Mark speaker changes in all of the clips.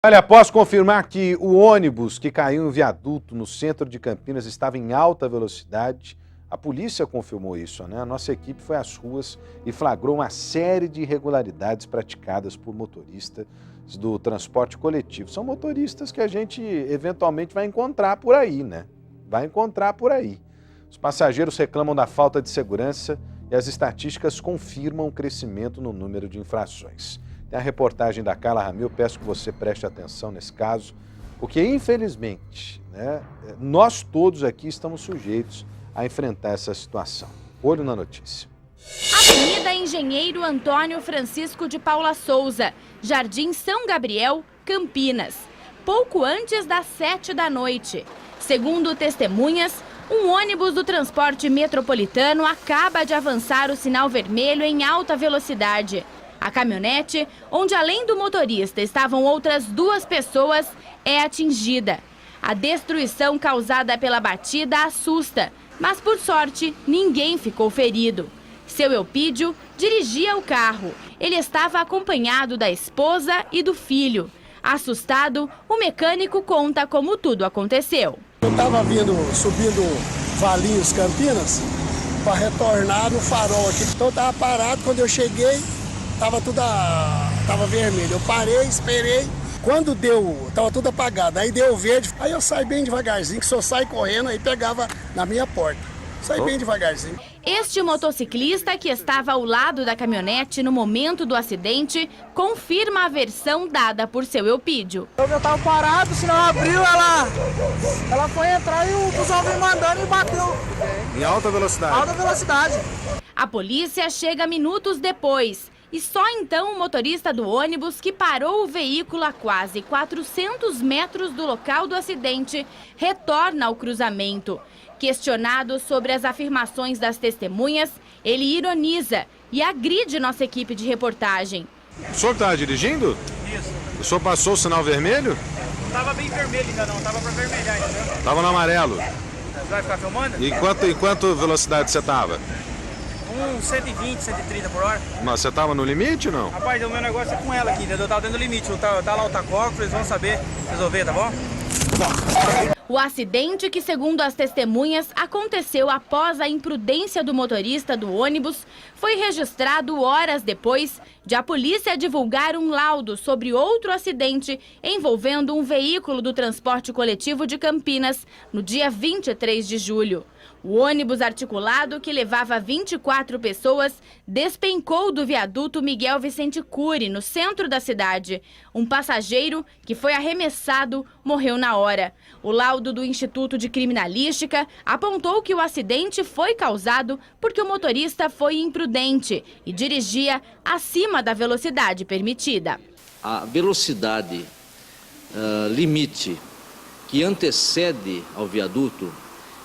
Speaker 1: Olha, após confirmar que o ônibus que caiu em um viaduto no centro de Campinas estava em alta velocidade, a polícia confirmou isso, né? A nossa equipe foi às ruas e flagrou uma série de irregularidades praticadas por motoristas do transporte coletivo. São motoristas que a gente eventualmente vai encontrar por aí, né? Vai encontrar por aí. Os passageiros reclamam da falta de segurança e as estatísticas confirmam o crescimento no número de infrações. Tem a reportagem da Carla Ramil, peço que você preste atenção nesse caso, porque infelizmente, né, nós todos aqui estamos sujeitos a enfrentar essa situação. Olho na notícia.
Speaker 2: Avenida Engenheiro Antônio Francisco de Paula Souza, Jardim São Gabriel, Campinas. Pouco antes das 7 da noite. Segundo testemunhas, um ônibus do transporte metropolitano acaba de avançar o sinal vermelho em alta velocidade. A caminhonete, onde além do motorista estavam outras 2 pessoas, é atingida. A destruição causada pela batida assusta, mas por sorte ninguém ficou ferido. Seu Eupídio dirigia o carro. Ele estava acompanhado da esposa e do filho. Assustado, o mecânico conta como tudo aconteceu.
Speaker 3: Eu estava subindo Valinhos, Campinas, para retornar no farol aqui. Então eu estava parado, quando eu cheguei, tava vermelho. Eu parei, esperei. Quando tava tudo apagado. Aí deu verde. Aí eu saí bem devagarzinho, que se eu sair correndo, aí pegava na minha porta. Saí bem devagarzinho.
Speaker 2: Este motociclista que estava ao lado da caminhonete no momento do acidente confirma a versão dada por seu Eupídio.
Speaker 4: Eu estava parado, o sinal abriu, ela foi entrar e o busão veio mandando e bateu.
Speaker 1: Em alta velocidade?
Speaker 4: Alta velocidade.
Speaker 2: A polícia chega minutos depois. E só então o motorista do ônibus, que parou o veículo a quase 400 metros do local do acidente, retorna ao cruzamento. Questionado sobre as afirmações das testemunhas, ele ironiza e agride nossa equipe de reportagem.
Speaker 1: O senhor estava dirigindo?
Speaker 4: Isso.
Speaker 1: O senhor passou o sinal vermelho?
Speaker 4: Não estava bem vermelho ainda não, estava para vermelhar, entendeu?
Speaker 1: Estava no amarelo.
Speaker 4: Você vai ficar filmando?
Speaker 1: E quanto velocidade você estava?
Speaker 4: 120, 130 por hora.
Speaker 1: Mas você estava no limite ou não?
Speaker 4: Rapaz, o meu negócio é com ela aqui, entendeu? Eu tava dentro do limite. Tá lá o tacógrafo, eles vão saber resolver, tá bom?
Speaker 2: O acidente, que segundo as testemunhas aconteceu após a imprudência do motorista do ônibus, foi registrado horas depois de a polícia divulgar um laudo sobre outro acidente envolvendo um veículo do transporte coletivo de Campinas no dia 23 de julho. O ônibus articulado, que levava 24 pessoas, despencou do viaduto Miguel Vicente Cury, no centro da cidade. Um passageiro, que foi arremessado, morreu na hora. O laudo do Instituto de Criminalística apontou que o acidente foi causado porque o motorista foi imprudente e dirigia acima da velocidade permitida.
Speaker 5: A velocidade limite que antecede ao viaduto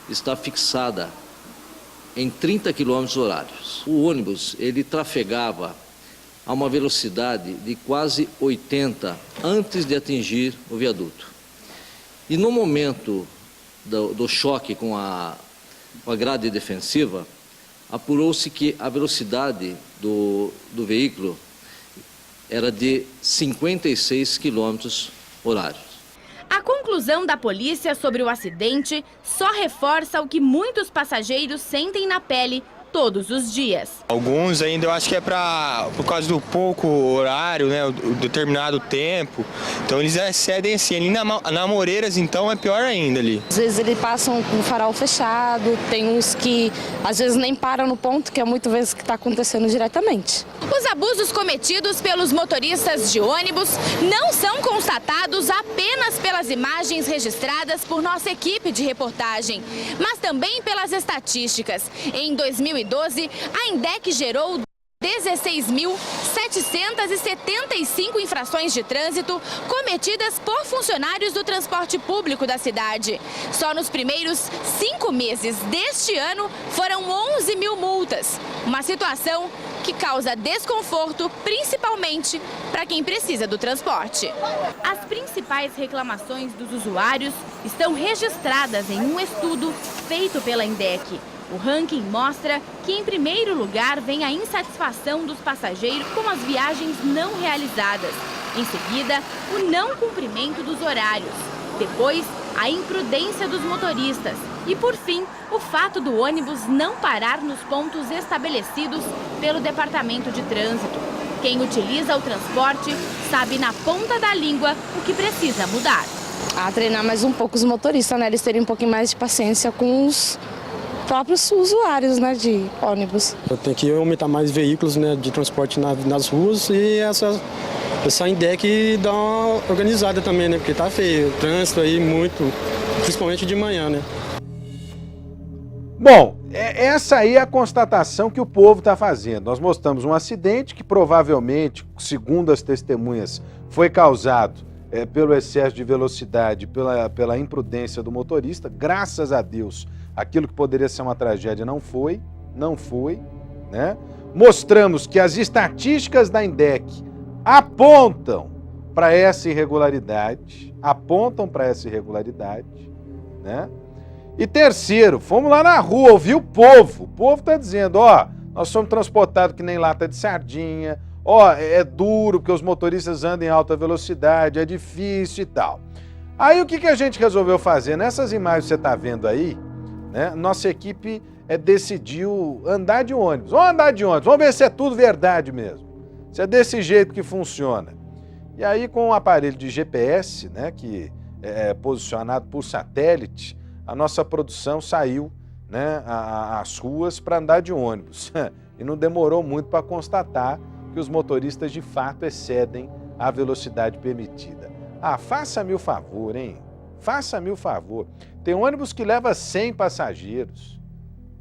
Speaker 5: está fixada em 30 km horários. O ônibus, ele trafegava a uma velocidade de quase 80 antes de atingir o viaduto. E no momento do choque com a grade defensiva, apurou-se que a velocidade do veículo era de 56 km horários.
Speaker 2: A conclusão da polícia sobre o acidente só reforça o que muitos passageiros sentem na pele todos os dias.
Speaker 6: Alguns ainda eu acho que é por causa do pouco horário, né, o determinado tempo. Então eles excedem assim. Ali na Moreiras, então, é pior ainda ali.
Speaker 7: Às vezes eles passam com o farol fechado, tem uns que às vezes nem param no ponto, que é muitas vezes que está acontecendo diretamente.
Speaker 2: Os abusos cometidos pelos motoristas de ônibus não são constatados apenas pelas imagens registradas por nossa equipe de reportagem, mas também pelas estatísticas. Em 2012, a INDEC gerou 16.775 infrações de trânsito cometidas por funcionários do transporte público da cidade. Só nos primeiros 5 meses deste ano foram 11 mil multas. Uma situação que causa desconforto, principalmente para quem precisa do transporte. As principais reclamações dos usuários estão registradas em um estudo feito pela INDEC. O ranking mostra que, em primeiro lugar, vem a insatisfação dos passageiros com as viagens não realizadas. Em seguida, o não cumprimento dos horários. Depois, a imprudência dos motoristas. E, por fim, o fato do ônibus não parar nos pontos estabelecidos pelo Departamento de Trânsito. Quem utiliza o transporte sabe na ponta da língua o que precisa mudar.
Speaker 7: Treinar mais um pouco os motoristas, né? Eles terem um pouquinho mais de paciência com os próprios usuários, né, de ônibus.
Speaker 8: Tem que aumentar mais veículos, né, de transporte nas ruas e essa INDEC dá uma organizada também, né, porque tá feio o trânsito aí muito, principalmente de manhã, né.
Speaker 1: Bom, essa aí é a constatação que o povo está fazendo. Nós mostramos um acidente que provavelmente, segundo as testemunhas, foi causado pelo excesso de velocidade, pela imprudência do motorista. Graças a Deus, aquilo que poderia ser uma tragédia não foi, né? Mostramos que as estatísticas da INDEC apontam para essa irregularidade, né? E terceiro, fomos lá na rua, ouvir o povo. O povo está dizendo, ó, nós somos transportados que nem lata de sardinha, ó, é duro porque os motoristas andam em alta velocidade, é difícil e tal. Aí o que a gente resolveu fazer? Nessas imagens que você está vendo aí, né, nossa equipe decidiu andar de ônibus. Vamos andar de ônibus, vamos ver se é tudo verdade mesmo. Se é desse jeito que funciona. E aí com um aparelho de GPS, né, que é posicionado por satélite, a nossa produção saiu, né, às ruas para andar de ônibus. E não demorou muito para constatar que os motoristas de fato excedem a velocidade permitida. Faça-me o favor, hein? Faça-me o favor. Tem ônibus que leva 100 passageiros.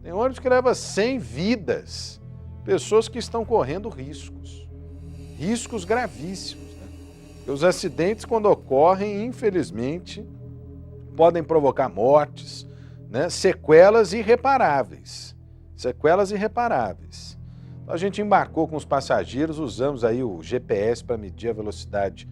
Speaker 1: Tem ônibus que leva 100 vidas. Pessoas que estão correndo riscos. Riscos gravíssimos, né? E os acidentes, quando ocorrem, infelizmente, podem provocar mortes, né? Sequelas irreparáveis. A gente embarcou com os passageiros, usamos aí o GPS para medir a velocidade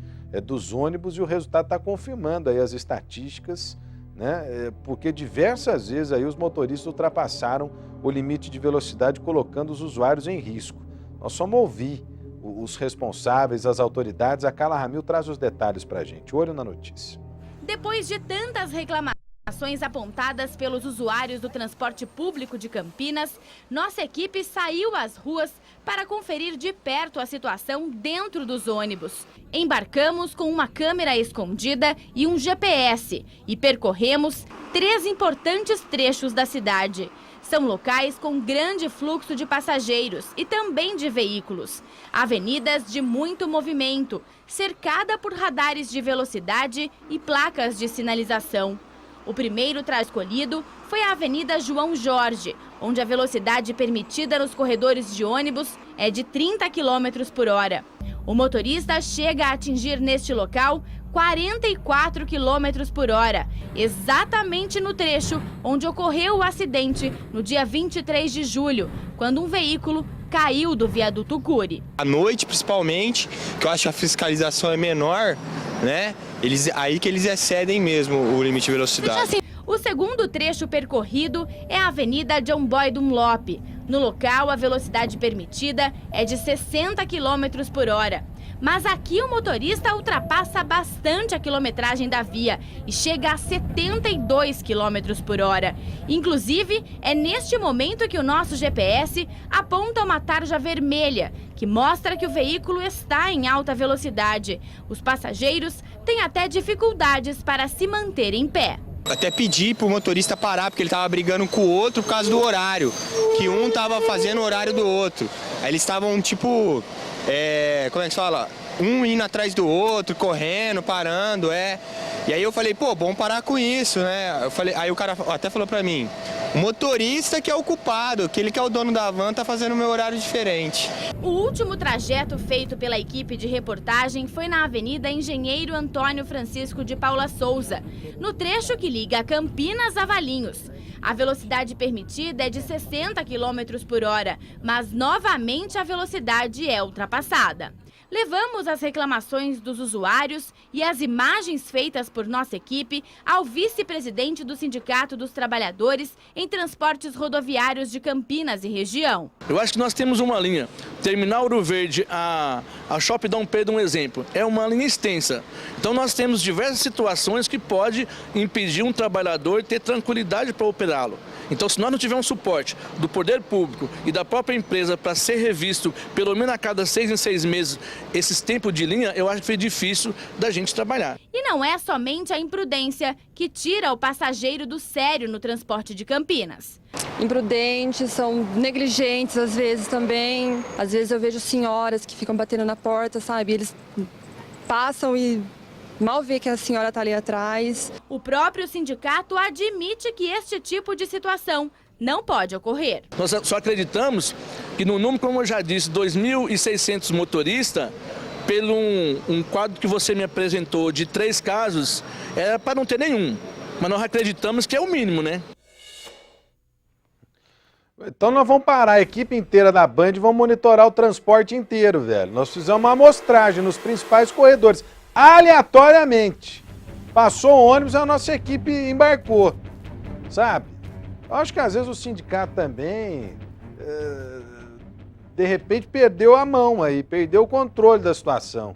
Speaker 1: dos ônibus e o resultado está confirmando aí as estatísticas, né? Porque diversas vezes aí os motoristas ultrapassaram o limite de velocidade, colocando os usuários em risco. Nós fomos ouvir os responsáveis, as autoridades. A Carla Ramil traz os detalhes para a gente. Olho na notícia.
Speaker 2: Depois de tantas reclamações apontadas pelos usuários do transporte público de Campinas, nossa equipe saiu às ruas para conferir de perto a situação dentro dos ônibus. Embarcamos com uma câmera escondida e um GPS e percorremos 3 importantes trechos da cidade. São locais com grande fluxo de passageiros e também de veículos. Avenidas de muito movimento, cercada por radares de velocidade e placas de sinalização. O primeiro trajeto escolhido foi a Avenida João Jorge, onde a velocidade permitida nos corredores de ônibus é de 30 km por hora. O motorista chega a atingir neste local 44 km por hora, exatamente no trecho onde ocorreu o acidente no dia 23 de julho, quando um veículo caiu do viaduto Cury.
Speaker 6: À noite, principalmente, que eu acho que a fiscalização é menor, né? Aí que eles excedem mesmo o limite de velocidade.
Speaker 2: O segundo trecho percorrido é a Avenida John Boy Dunlop. No local, a velocidade permitida é de 60 km por hora. Mas aqui o motorista ultrapassa bastante a quilometragem da via e chega a 72 km por hora. Inclusive, é neste momento que o nosso GPS aponta uma tarja vermelha, que mostra que o veículo está em alta velocidade. Os passageiros têm até dificuldades para se manter em pé.
Speaker 6: Até pedi pro motorista parar, porque ele tava brigando com o outro por causa do horário. Que um tava fazendo o horário do outro. Aí eles estavam tipo, como é que se fala? Um indo atrás do outro, correndo, parando, E aí eu falei, pô, vamos parar com isso, né? Aí o cara até falou pra mim, o motorista que é o culpado, que ele que é o dono da van tá fazendo o meu horário diferente.
Speaker 2: O último trajeto feito pela equipe de reportagem foi na Avenida Engenheiro Antônio Francisco de Paula Souza, no trecho que liga Campinas a Valinhos. A velocidade permitida é de 60 km por hora, mas novamente a velocidade é ultrapassada. Levamos as reclamações dos usuários e as imagens feitas por nossa equipe ao vice-presidente do Sindicato dos Trabalhadores em Transportes Rodoviários de Campinas e região.
Speaker 9: Eu acho que nós temos uma linha. Terminal Ouro Verde, a Shopping Dom Pedro, um exemplo, é uma linha extensa. Então nós temos diversas situações que pode impedir um trabalhador ter tranquilidade para operá-lo. Então, se nós não tivermos suporte do poder público e da própria empresa para ser revisto, pelo menos a cada 6 em 6 meses, esses tempos de linha, eu acho que foi difícil da gente trabalhar.
Speaker 2: E não é somente a imprudência que tira o passageiro do sério no transporte de Campinas.
Speaker 10: Imprudentes, são negligentes às vezes também. Às vezes eu vejo senhoras que ficam batendo na porta, sabe? Eles passam e mal vê que a senhora está ali atrás.
Speaker 2: O próprio sindicato admite que este tipo de situação não pode ocorrer.
Speaker 9: Nós só acreditamos que no número, como eu já disse, 2.600 motoristas, pelo um quadro que você me apresentou de 3 casos, era para não ter nenhum. Mas nós acreditamos que é o mínimo, né?
Speaker 1: Então nós vamos parar a equipe inteira da Band e vamos monitorar o transporte inteiro, velho. Nós fizemos uma amostragem nos principais corredores, aleatoriamente. Passou o ônibus e a nossa equipe embarcou, sabe? Eu acho que às vezes o sindicato também, de repente, perdeu a mão aí, perdeu o controle da situação.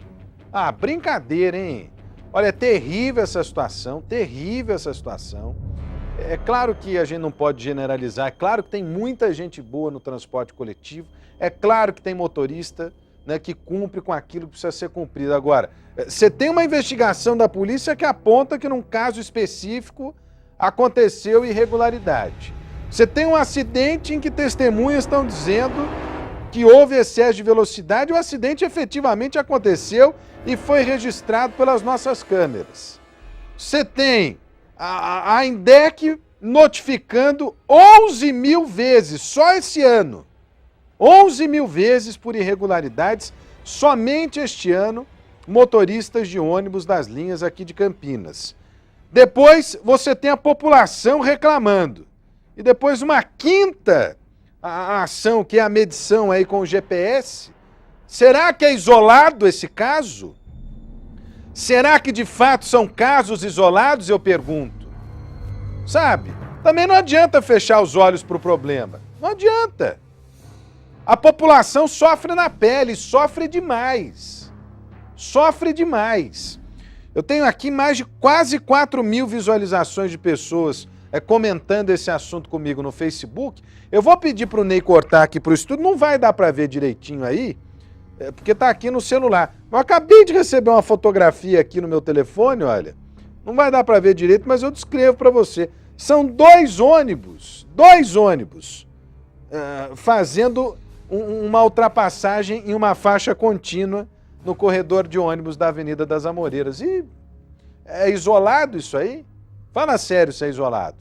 Speaker 1: Ah, brincadeira, hein? Olha, é terrível essa situação, terrível essa situação. É claro que a gente não pode generalizar, é claro que tem muita gente boa no transporte coletivo, é claro que tem motorista, né, que cumpre com aquilo que precisa ser cumprido. Agora, você tem uma investigação da polícia que aponta que num caso específico aconteceu irregularidade. Você tem um acidente em que testemunhas estão dizendo que houve excesso de velocidade, o acidente efetivamente aconteceu e foi registrado pelas nossas câmeras. Você tem a INDEC notificando 11 mil vezes, só esse ano, 11 mil vezes por irregularidades, somente este ano, motoristas de ônibus das linhas aqui de Campinas. Depois você tem a população reclamando. E depois uma quinta ação, que é a medição aí com o GPS. Será que é isolado esse caso? Será que de fato são casos isolados, eu pergunto? Sabe? Também não adianta fechar os olhos para o problema. Não adianta. A população sofre na pele, sofre demais. Sofre demais. Eu tenho aqui mais de quase 4 mil visualizações de pessoas comentando esse assunto comigo no Facebook. Eu vou pedir para o Ney cortar aqui para o estúdio, não vai dar para ver direitinho aí, porque está aqui no celular. Eu acabei de receber uma fotografia aqui no meu telefone, olha. Não vai dar para ver direito, mas eu descrevo para você. São 2 ônibus fazendo uma ultrapassagem em uma faixa contínua no corredor de ônibus da Avenida das Amoreiras. E é isolado isso aí? Fala sério se é isolado.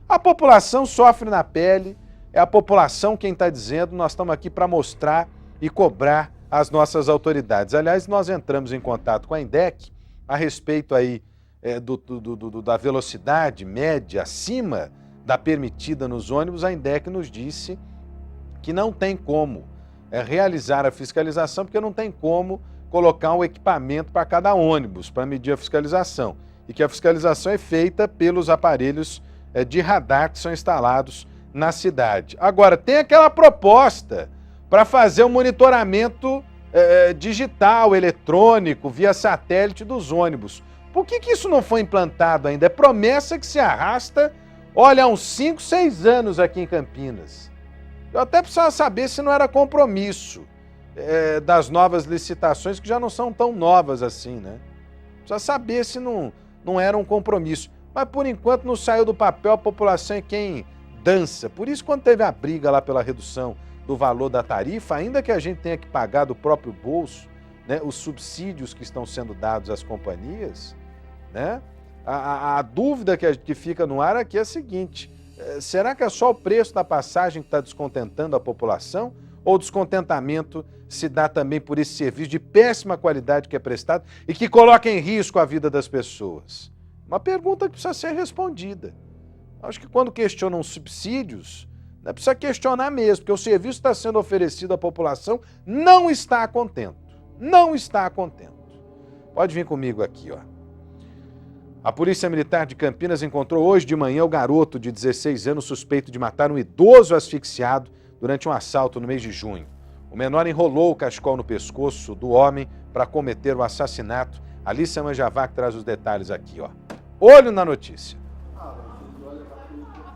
Speaker 1: A população sofre na pele, é a população quem está dizendo, nós estamos aqui para mostrar e cobrar as nossas autoridades. Aliás, nós entramos em contato com a INDEC a respeito aí da velocidade média acima da permitida nos ônibus. A INDEC nos disse que não tem como realizar a fiscalização, porque não tem como colocar um equipamento para cada ônibus para medir a fiscalização. E que a fiscalização é feita pelos aparelhos de radar que são instalados na cidade. Agora, tem aquela proposta para fazer um monitoramento digital, eletrônico, via satélite dos ônibus. Por que isso não foi implantado ainda? É promessa que se arrasta, olha, há uns 5, 6 anos aqui em Campinas. Eu até precisava saber se não era compromisso das novas licitações, que já não são tão novas assim, né? Precisa saber se não era um compromisso. Mas, por enquanto, não saiu do papel, a população é quem dança. Por isso, quando teve a briga lá pela redução do valor da tarifa, ainda que a gente tenha que pagar do próprio bolso, né, os subsídios que estão sendo dados às companhias, né, a dúvida que fica no ar aqui é a seguinte: será que é só o preço da passagem que está descontentando a população? Ou o descontentamento se dá também por esse serviço de péssima qualidade que é prestado e que coloca em risco a vida das pessoas? Uma pergunta que precisa ser respondida. Acho que quando questionam subsídios, precisa questionar mesmo, porque o serviço que está sendo oferecido à população não está a contento. não está contente. Pode vir comigo aqui, ó. A Polícia Militar de Campinas encontrou hoje de manhã o garoto de 16 anos suspeito de matar um idoso asfixiado durante um assalto no mês de junho. O menor enrolou o cachecol no pescoço do homem para cometer o assassinato. Alícia Manjavac traz os detalhes aqui, ó. Olho na notícia.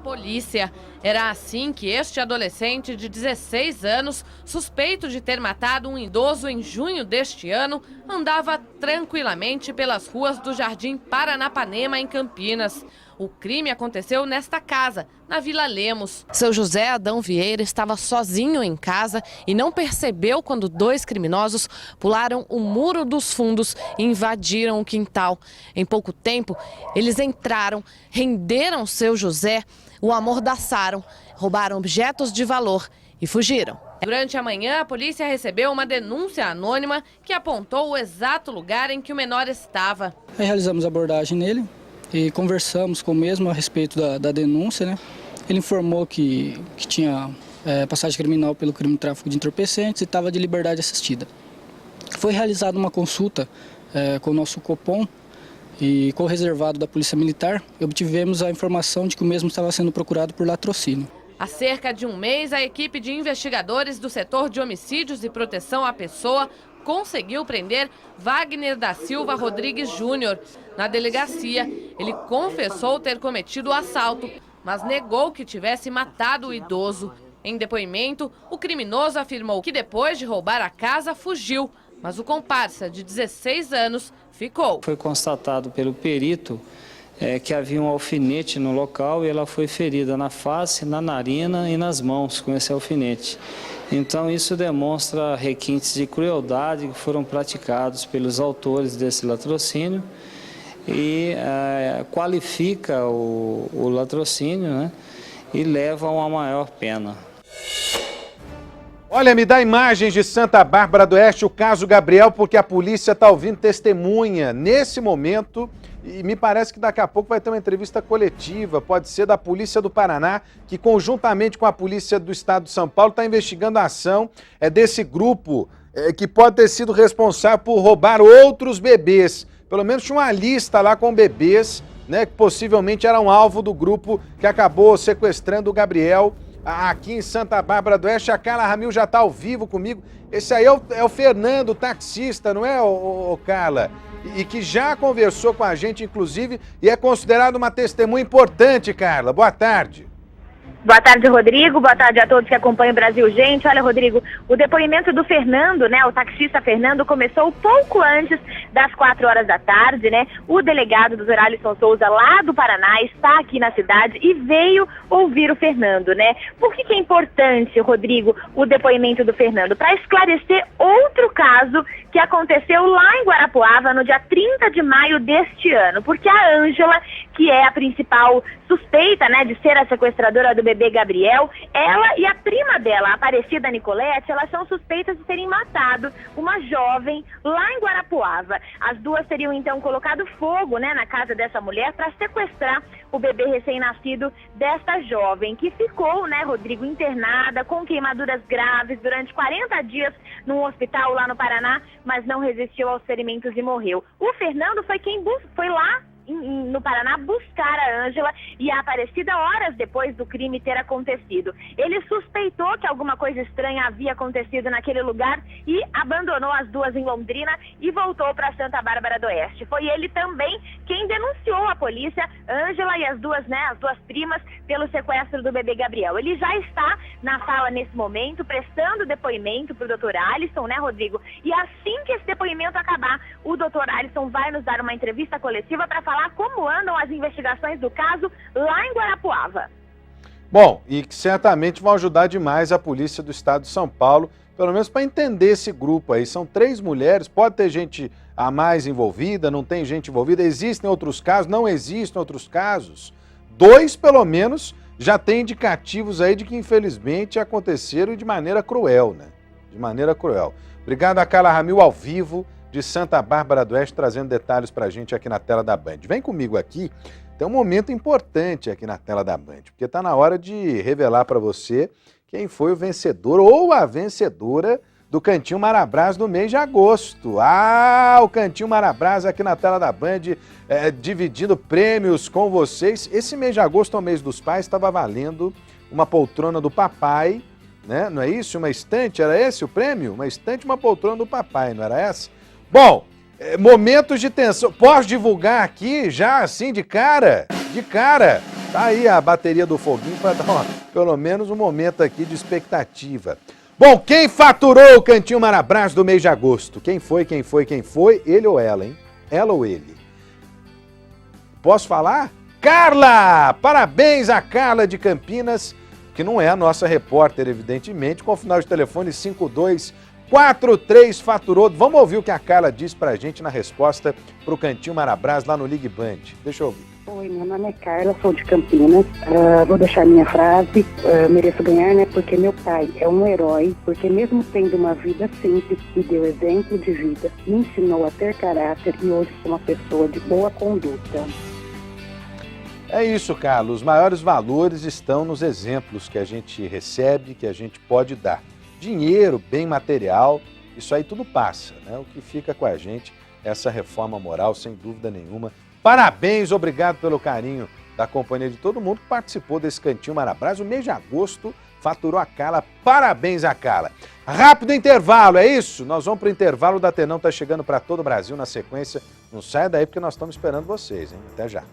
Speaker 11: Polícia. Era assim que este adolescente de 16 anos, suspeito de ter matado um idoso em junho deste ano, andava tranquilamente pelas ruas do Jardim Paranapanema, em Campinas. O crime aconteceu nesta casa, na Vila Lemos. Seu José Adão Vieira estava sozinho em casa e não percebeu quando dois criminosos pularam o muro dos fundos e invadiram o quintal. Em pouco tempo, eles entraram, renderam seu José, o amordaçaram, roubaram objetos de valor e fugiram. Durante a manhã, a polícia recebeu uma denúncia anônima que apontou o exato lugar em que o menor estava.
Speaker 12: Aí realizamos a abordagem nele e conversamos com o mesmo a respeito da denúncia, né? Ele informou que tinha passagem criminal pelo crime de tráfico de entorpecentes e estava de liberdade assistida. Foi realizada uma consulta com o nosso Copom e com o reservado da Polícia Militar, obtivemos a informação de que o mesmo estava sendo procurado por latrocínio.
Speaker 11: Há cerca de um mês, a equipe de investigadores do setor de homicídios e proteção à pessoa conseguiu prender Wagner da Silva Rodrigues Júnior. Na delegacia, ele confessou ter cometido o assalto, mas negou que tivesse matado o idoso. Em depoimento, o criminoso afirmou que depois de roubar a casa, fugiu, mas o comparsa de 16 anos ficou.
Speaker 13: Foi constatado pelo perito que havia um alfinete no local e ela foi ferida na face, na narina e nas mãos com esse alfinete. Então isso demonstra requintes de crueldade que foram praticados pelos autores desse latrocínio e qualifica o latrocínio, né, e leva a uma maior pena.
Speaker 1: Olha, me dá imagens de Santa Bárbara do Oeste, o caso Gabriel, porque a polícia está ouvindo testemunha nesse momento e me parece que daqui a pouco vai ter uma entrevista coletiva, pode ser da Polícia do Paraná, que conjuntamente com a Polícia do Estado de São Paulo está investigando a ação desse grupo que pode ter sido responsável por roubar outros bebês. Pelo menos tinha uma lista lá com bebês, né, que possivelmente eram alvo do grupo que acabou sequestrando o Gabriel aqui em Santa Bárbara do Oeste. A Carla Ramil já está ao vivo comigo. Esse aí é o Fernando, o taxista, não é, o Carla? E que já conversou com a gente, inclusive, e é considerado uma testemunha importante, Carla. Boa tarde.
Speaker 14: Boa tarde, Rodrigo. Boa tarde a todos que acompanham o Brasil Gente. Olha, Rodrigo, o depoimento do Fernando, né, o taxista Fernando, começou pouco antes das 4 horas da tarde, né? O delegado do Dr. Alisson Souza, lá do Paraná, está aqui na cidade e veio ouvir o Fernando, né? Por que é importante, Rodrigo, o depoimento do Fernando? Para esclarecer outro caso que aconteceu lá em Guarapuava no dia 30 de maio deste ano, porque a Ângela, que é a principal suspeita, né, de ser a sequestradora do bebê Gabriel, ela e a prima dela, a Aparecida Nicolete, elas são suspeitas de terem matado uma jovem lá em Guarapuava. As duas teriam então colocado fogo, né, na casa dessa mulher para sequestrar o bebê recém-nascido desta jovem, que ficou, né, Rodrigo, internada com queimaduras graves durante 40 dias num hospital lá no Paraná, mas não resistiu aos ferimentos e morreu. O Fernando foi quem foi lá no Paraná buscar a Ângela e a Aparecida horas depois do crime ter acontecido. Ele suspeitou que alguma coisa estranha havia acontecido naquele lugar e abandonou as duas em Londrina e voltou para Santa Bárbara do Oeste. Foi ele também quem denunciou à polícia Ângela e as duas primas pelo sequestro do bebê Gabriel. Ele já está na sala nesse momento, prestando depoimento para o Dr. Alisson, né, Rodrigo? E assim que esse depoimento acabar, o Dr. Alisson vai nos dar uma entrevista coletiva para falar como andam as investigações do caso lá em Guarapuava.
Speaker 1: Bom, e que certamente vão ajudar demais a Polícia do Estado de São Paulo, pelo menos para entender esse grupo aí. São 3 mulheres, pode ter gente a mais envolvida, não tem gente envolvida, existem outros casos, não existem outros casos. 2, pelo menos, já tem indicativos aí de que infelizmente aconteceram de maneira cruel, né? De maneira cruel. Obrigado a Carla Ramil ao vivo de Santa Bárbara do Oeste, trazendo detalhes para a gente aqui na tela da Band. Vem comigo aqui, tem um momento importante aqui na tela da Band, porque está na hora de revelar para você quem foi o vencedor ou a vencedora do Cantinho Marabras do mês de agosto. Ah, o Cantinho Marabras aqui na tela da Band, dividindo prêmios com vocês. Esse mês de agosto, ao mês dos pais, estava valendo uma poltrona do papai, né? Não é isso? Uma estante, era esse o prêmio? Uma estante, uma poltrona do papai, não era essa? Bom, momentos de tensão. Posso divulgar aqui já assim de cara? De cara. Tá aí a bateria do foguinho para dar pelo menos um momento aqui de expectativa. Bom, quem faturou o Cantinho Marabras do mês de agosto? Quem foi? Ele ou ela, hein? Ela ou ele? Posso falar? Carla! Parabéns a Carla de Campinas, que não é a nossa repórter, evidentemente, com o final de telefone 5243 faturou. Vamos ouvir o que a Carla diz pra gente na resposta pro Cantinho Marabras lá no Ligue Band. Deixa eu ouvir.
Speaker 15: Oi, meu nome é Carla, sou de Campinas. Vou deixar minha frase, mereço ganhar, né? Porque meu pai é um herói, porque mesmo tendo uma vida simples, me deu exemplo de vida, me ensinou a ter caráter e hoje sou uma pessoa de boa conduta.
Speaker 1: É isso, Carlos. Os maiores valores estão nos exemplos que a gente recebe, que a gente pode dar. Dinheiro, bem material, isso aí tudo passa, né? O que fica com a gente é essa reforma moral, sem dúvida nenhuma. Parabéns, obrigado pelo carinho da companhia de todo mundo que participou desse Cantinho Marabras. O mês de agosto faturou a Carla. Parabéns a Carla. Rápido intervalo, é isso? Nós vamos para o intervalo. O Datenão está chegando para todo o Brasil na sequência. Não saia daí porque nós estamos esperando vocês, hein? Até já.